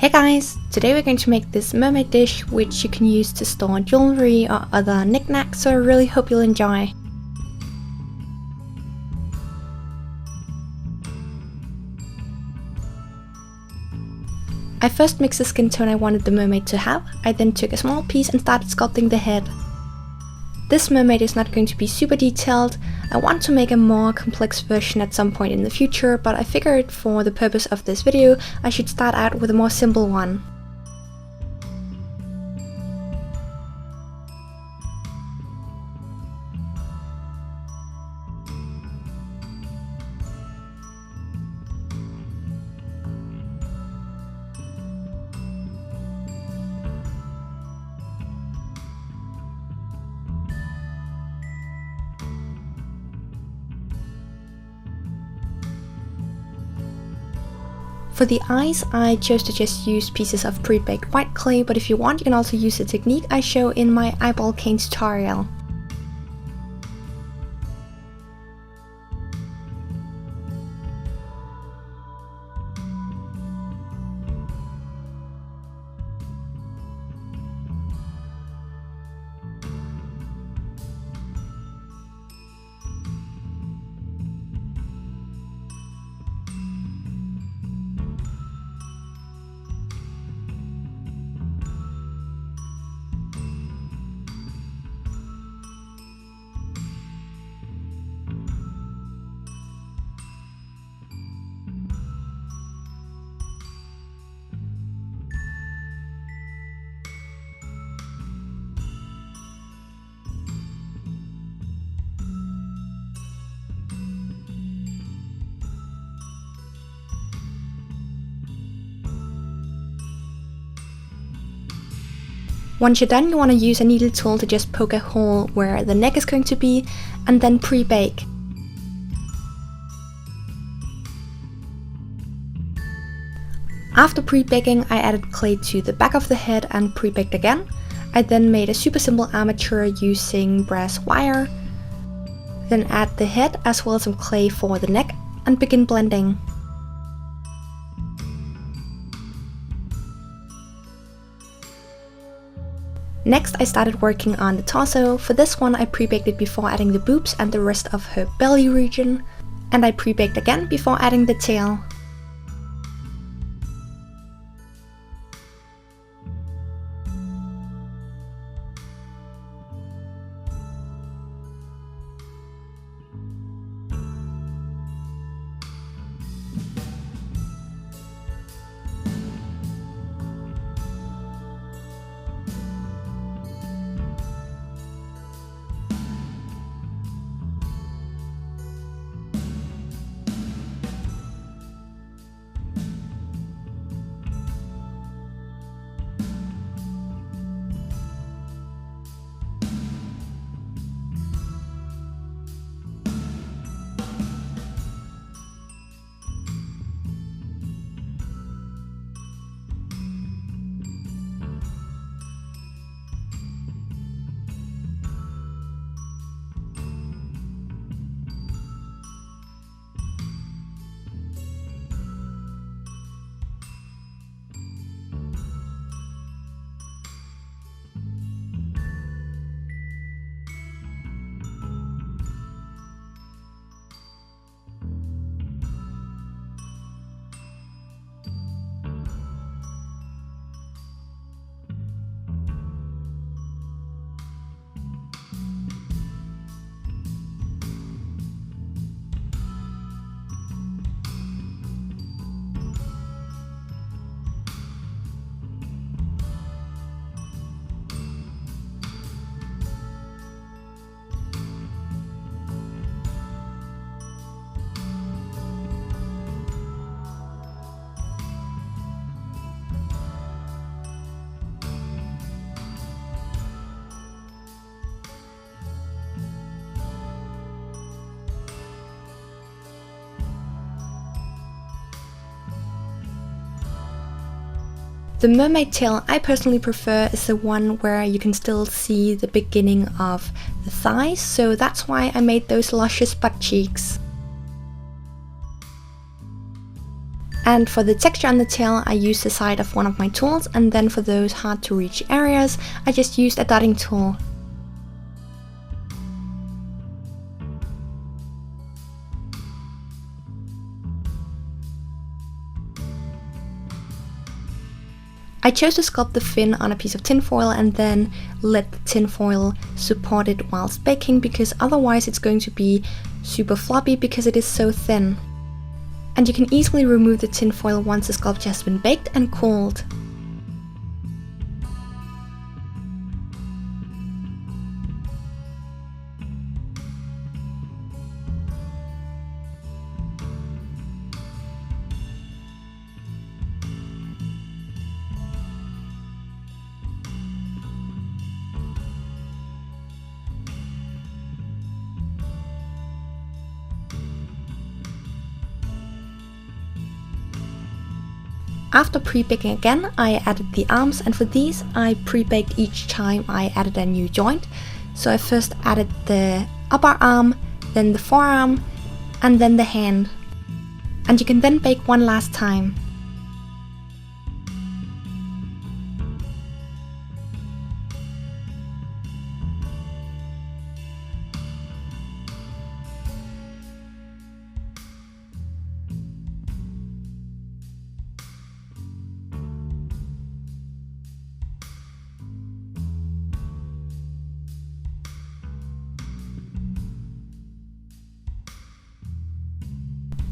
Hey guys! Today we're going to make this mermaid dish which you can use to store jewelry or other knickknacks, so I really hope you'll enjoy. I first mixed the skin tone I wanted the mermaid to have. I then took a small piece and started sculpting the head. This mermaid is not going to be super detailed. I want to make a more complex version at some point in the future, but I figured for the purpose of this video I should start out with a more simple one. For the eyes, I chose to just use pieces of pre-baked white clay, but if you want you can also use the technique I show in my eyeball cane tutorial. Once you're done, you want to use a needle tool to just poke a hole where the neck is going to be and then pre-bake. After pre-baking, I added clay to the back of the head and pre-baked again. I then made a super simple armature using brass wire. Then add the head as well as some clay for the neck and begin blending. Next I started working on the torso. For this one I pre-baked it before adding the boobs and the rest of her belly region. And I pre-baked again before adding the tail. The mermaid tail I personally prefer is the one where you can still see the beginning of the thighs, so that's why I made those luscious butt cheeks. And for the texture on the tail, I used the side of one of my tools, and then for those hard to reach areas, I just used a dotting tool. I chose to sculpt the fin on a piece of tinfoil and then let the tinfoil support it whilst baking, because otherwise it's going to be super floppy because it is so thin. And you can easily remove the tinfoil once the sculpture has been baked and cooled. After pre-baking again, I added the arms, and for these I pre-baked each time I added a new joint. So I first added the upper arm, then the forearm, and then the hand. And you can then bake one last time.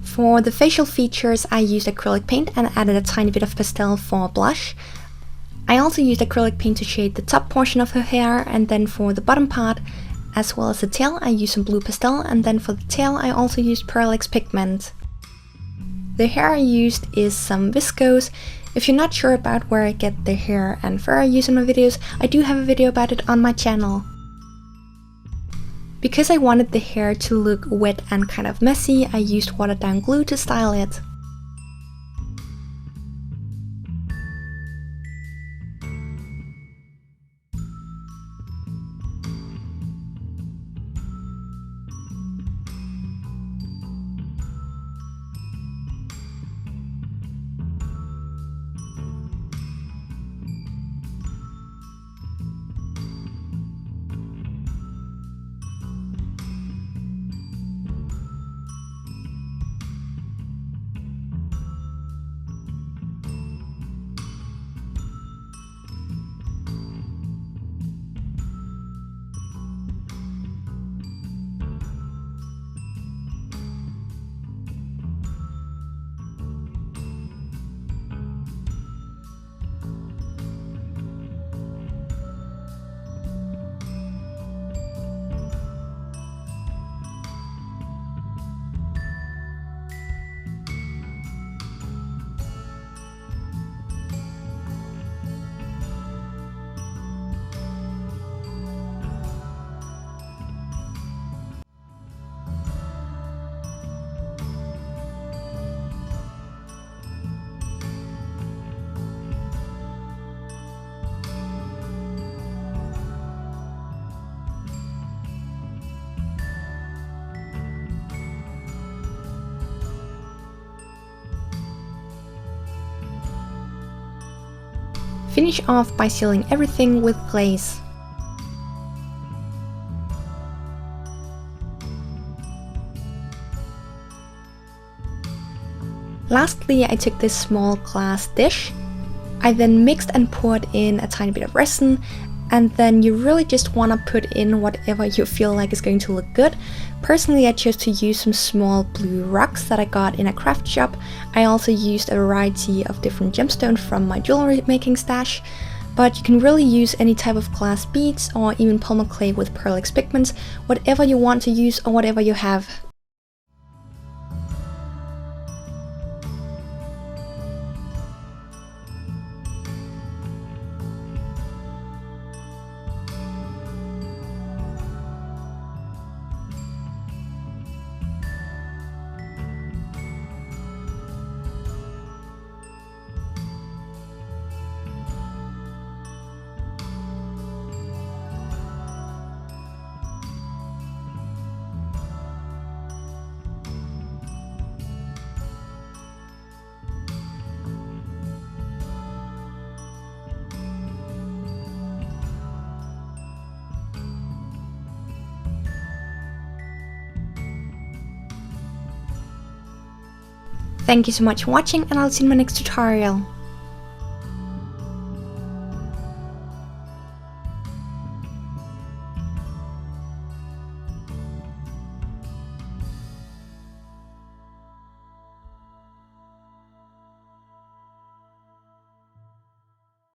For the facial features, I used acrylic paint and added a tiny bit of pastel for blush. I also used acrylic paint to shade the top portion of her hair, and then for the bottom part, as well as the tail, I used some blue pastel, and then for the tail I also used Pearl X pigment. The hair I used is some viscose. If you're not sure about where I get the hair and fur I use in my videos, I do have a video about it on my channel. Because I wanted the hair to look wet and kind of messy, I used watered down glue to style it. Finish off by sealing everything with glaze. Lastly, I took this small glass dish. I then mixed and poured in a tiny bit of resin, and then you really just want to put in whatever you feel like is going to look good. Personally, I chose to use some small blue rocks that I got in a craft shop. I also used a variety of different gemstones from my jewelry making stash, but you can really use any type of glass beads or even polymer clay with Pearl X pigments, whatever you want to use or whatever you have. Thank you so much for watching, and I'll see you in my next tutorial.